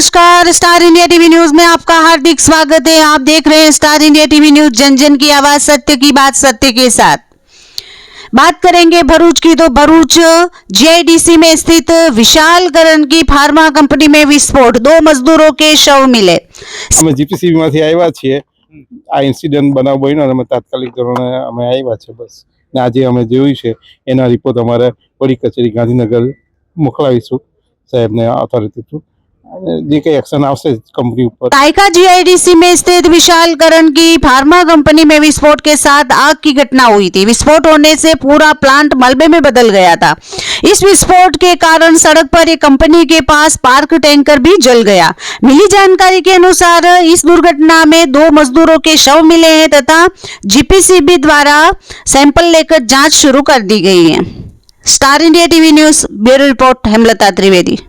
नमस्कार, star India TV news में आपका हार्दिक स्वागत है। आप देख रहे हैं स्टार इंडिया टीवी न्यूज, जन जन की आवाज, सत्य की बात, सत्य के साथ। बात करेंगे भरूच की, तो भरूच जीआईडीसी में स्थित विशाल करण की फार्मा कंपनी में विस्फोट, 2 मजदूरों के शव मिले। અમે જીપીસીબી માંથી આવ્યા છીએ। આ ઇન્સિડન્ટ બનાવ બન્યો અને અમે તાત્કાલિક ધોરણે અમે આવ્યા છે બસ ને આજે અમે જોયું છે એના રિપોર્ટ અમારે વડી કચેરી ગાંધીનગર મોકલાવીશું સાહેબને ઓથોરિટી થ્રુ અને જે કંઈ એક્શન આવશે કંપની ઉપર। कायका जीआईडीसी में स्थित विशाल करण की फार्मा कंपनी में विस्फोट के साथ आग की घटना हुई थी। विस्फोट होने से पूरा प्लांट मलबे में बदल गया था। इस विस्फोट के कारण सड़क पर एक कंपनी के पास पार्क टैंकर भी जल गया। मिली जानकारी के अनुसार इस दुर्घटना में 2 मजदूरों के शव मिले हैं तथा जीपीसीबी द्वारा सैंपल लेकर जांच शुरू कर दी गई है। Star India TV news, bureau report, Hemlata Trivedi.